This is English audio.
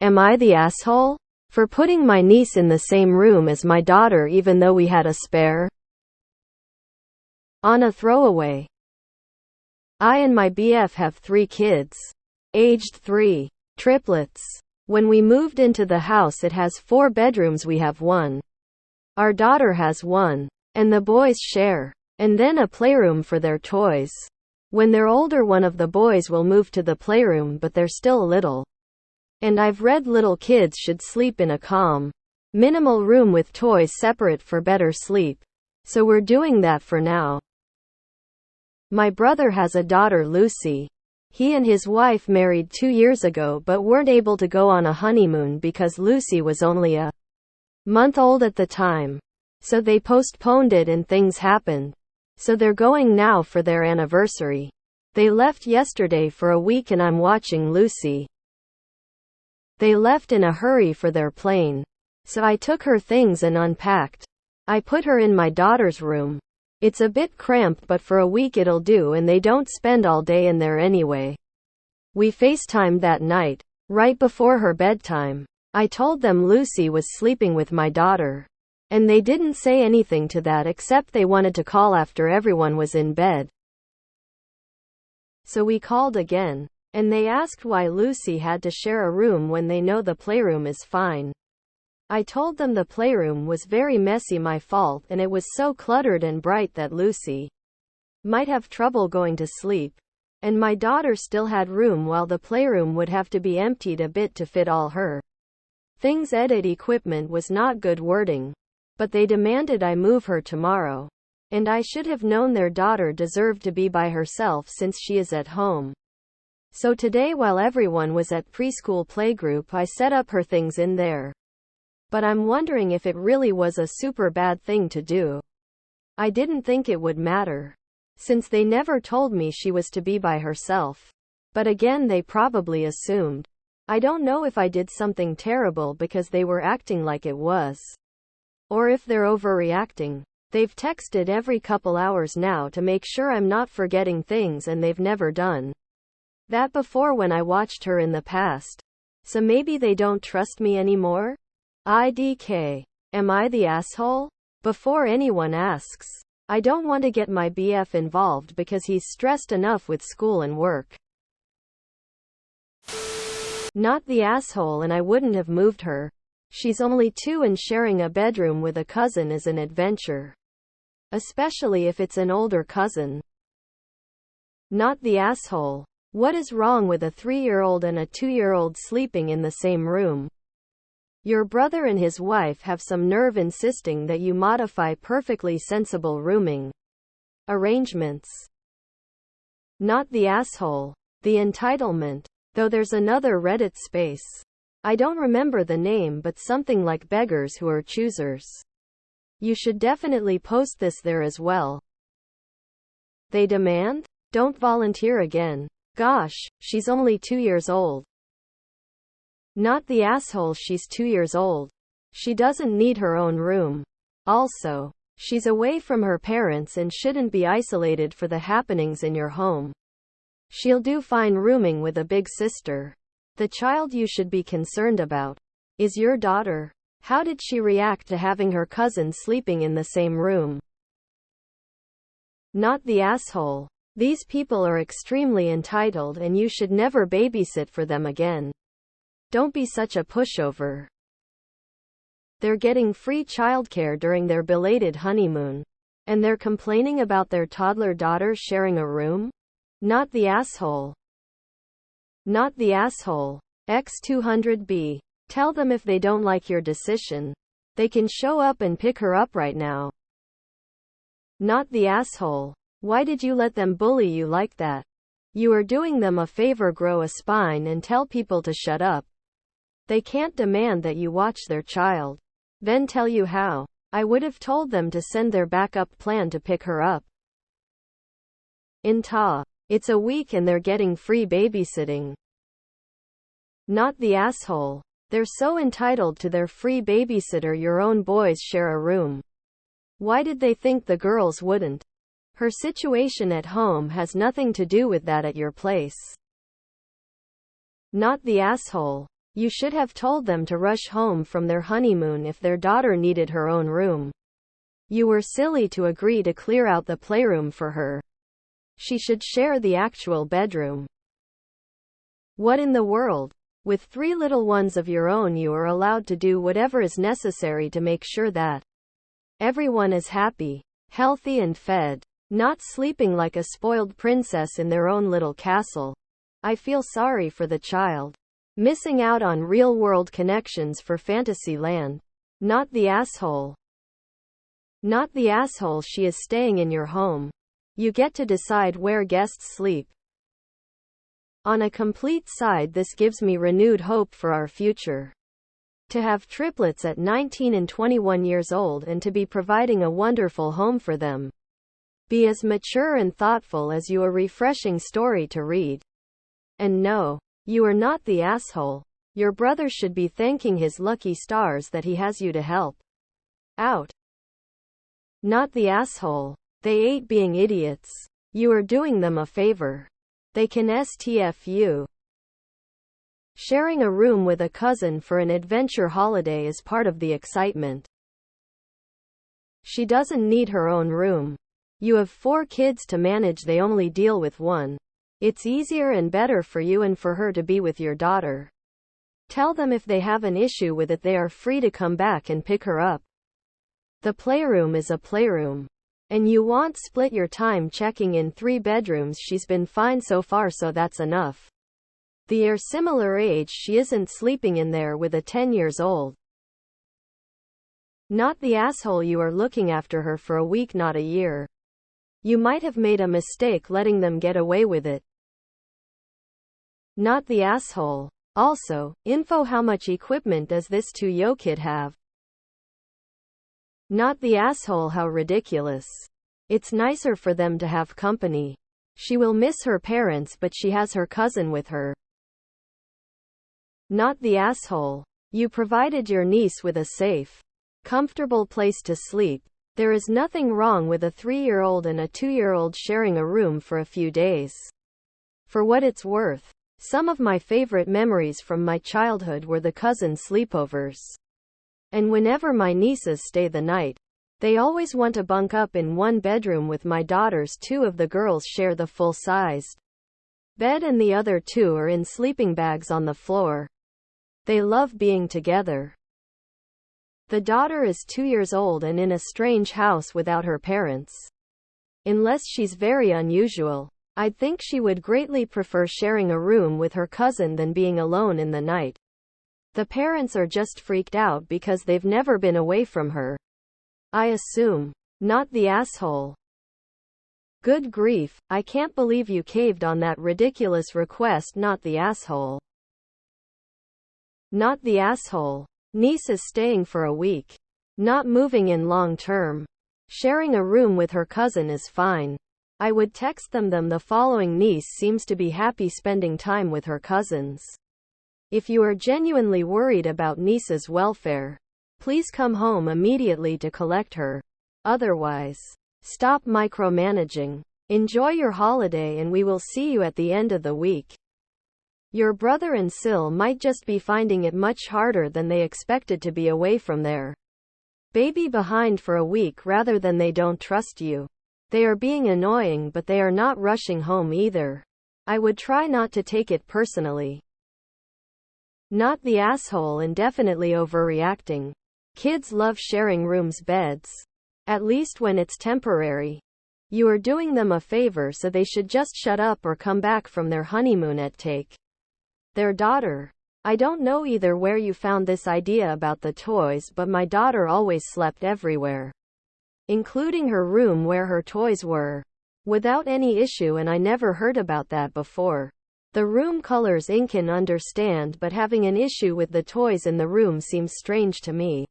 Am I the asshole for putting my niece in the same room as my daughter even though we had a spare? On a throwaway. I and my BF have 3 kids. Aged 3. Triplets. When we moved into the house, it has 4 bedrooms. We have 1. Our daughter has 1. And the boys share. And then a playroom for their toys. When they're older, one of the boys will move to the playroom, but they're still little. And I've read little kids should sleep in a calm, minimal room with toys separate for better sleep. So we're doing that for now. My brother has a daughter, Lucy. He and his wife married 2 years ago but weren't able to go on a honeymoon because Lucy was only a month old at the time. So they postponed it and things happened. So they're going now for their anniversary. They left yesterday for a week and I'm watching Lucy. They left in a hurry for their plane. So I took her things and unpacked. I put her in my daughter's room. It's a bit cramped, but for a week it'll do, and they don't spend all day in there anyway. We FaceTimed that night, right before her bedtime. I told them Lucy was sleeping with my daughter. And they didn't say anything to that except they wanted to call after everyone was in bed. So we called again. And they asked why Lucy had to share a room when they know the playroom is fine. I told them the playroom was very messy, my fault, and it was so cluttered and bright that Lucy might have trouble going to sleep. And my daughter still had room while the playroom would have to be emptied a bit to fit all her things. Edit equipment was not good wording. But they demanded I move her tomorrow. And I should have known their daughter deserved to be by herself since she is at home. So today, while everyone was at preschool playgroup, I set up her things in there. But I'm wondering if it really was a super bad thing to do. I didn't think it would matter, since they never told me she was to be by herself. But again, they probably assumed. I don't know if I did something terrible because they were acting like it was. Or if they're overreacting. They've texted every couple hours now to make sure I'm not forgetting things, and they've never done that before when I watched her in the past. So maybe they don't trust me anymore? IDK. Am I the asshole? Before anyone asks, I don't want to get my BF involved because he's stressed enough with school and work. Not the asshole, and I wouldn't have moved her. She's only 2 and sharing a bedroom with a cousin is an adventure. Especially if it's an older cousin. Not the asshole. What is wrong with a 3-year-old and a 2-year-old sleeping in the same room? Your brother and his wife have some nerve insisting that you modify perfectly sensible rooming arrangements. Not the asshole. The entitlement. Though there's another Reddit space. I don't remember the name, but something like beggars who are choosers. You should definitely post this there as well. They demand? Don't volunteer again. Gosh, she's only 2 years old. Not the asshole, she's 2 years old. She doesn't need her own room. Also, she's away from her parents and shouldn't be isolated for the happenings in your home. She'll do fine rooming with a big sister. The child you should be concerned about is your daughter. How did she react to having her cousin sleeping in the same room? Not the asshole. These people are extremely entitled and you should never babysit for them again. Don't be such a pushover. They're getting free childcare during their belated honeymoon. And they're complaining about their toddler daughter sharing a room? Not the asshole. Not the asshole. X200B. Tell them if they don't like your decision, they can show up and pick her up right now. Not the asshole. Why did you let them bully you like that? You are doing them a favor. Grow a spine and tell people to shut up. They can't demand that you watch their child, then tell you how. I would have told them to send their backup plan to pick her up. It's a week and they're getting free babysitting. Not the asshole. They're so entitled to their free babysitter. Your own boys share a room. Why did they think the girls wouldn't? Her situation at home has nothing to do with that at your place. Not the asshole. You should have told them to rush home from their honeymoon if their daughter needed her own room. You were silly to agree to clear out the playroom for her. She should share the actual bedroom. What in the world? With 3 little ones of your own, you are allowed to do whatever is necessary to make sure that everyone is happy, healthy and fed, not sleeping like a spoiled princess in their own little castle. I feel sorry for the child. Missing out on real-world connections for fantasy land. Not the asshole. Not the asshole. She is staying in your home. You get to decide where guests sleep. On a complete side, this gives me renewed hope for our future. To have triplets at 19 and 21 years old and to be providing a wonderful home for them. Be as mature and thoughtful as you. A refreshing story to read. And no, you are not the asshole. Your brother should be thanking his lucky stars that he has you to help out. Not the asshole. They ain't being idiots. You are doing them a favor. They can STF you. Sharing a room with a cousin for an adventure holiday is part of the excitement. She doesn't need her own room. You have 4 kids to manage, they only deal with one. It's easier and better for you and for her to be with your daughter. Tell them if they have an issue with it, they are free to come back and pick her up. The playroom is a playroom. And you won't split your time checking in 3 bedrooms. She's been fine so far, so that's enough. They are similar age, she isn't sleeping in there with a 10 years old. Not the asshole. You are looking after her for a week, not a year. You might have made a mistake letting them get away with it. Not the asshole. Also, info: how much equipment does this 2-year kid have? Not the asshole. How ridiculous. It's nicer for them to have company. She will miss her parents, but she has her cousin with her. Not the asshole. You provided your niece with a safe, comfortable place to sleep. There is nothing wrong with a 3-year-old and a 2-year-old sharing a room for a few days. For what it's worth, some of my favorite memories from my childhood were the cousin sleepovers. And whenever my nieces stay the night, they always want to bunk up in one bedroom with my daughters. 2 of the girls share the full-sized bed and the other 2 are in sleeping bags on the floor. They love being together. The daughter is 2 years old and in a strange house without her parents. Unless she's very unusual, I'd think she would greatly prefer sharing a room with her cousin than being alone in the night. The parents are just freaked out because they've never been away from her, I assume. Not the asshole. Good grief, I can't believe you caved on that ridiculous request. Not the asshole. Not the asshole. Niece is staying for a week. Not moving in long term. Sharing a room with her cousin is fine. I would text them the following: niece seems to be happy spending time with her cousins. If you are genuinely worried about niece's welfare, please come home immediately to collect her. Otherwise, stop micromanaging. Enjoy your holiday and we will see you at the end of the week. Your brother and Sil might just be finding it much harder than they expected to be away from their baby behind for a week rather than they don't trust you. They are being annoying, but they are not rushing home either. I would try not to take it personally. Not the asshole and definitely overreacting. Kids love sharing rooms, beds. At least when it's temporary. You are doing them a favor, so they should just shut up or come back from their honeymoon and take their daughter. I don't know either where you found this idea about the toys, but my daughter always slept everywhere, including her room where her toys were, without any issue, and I never heard about that before. The room colors I can understand, but having an issue with the toys in the room seems strange to me.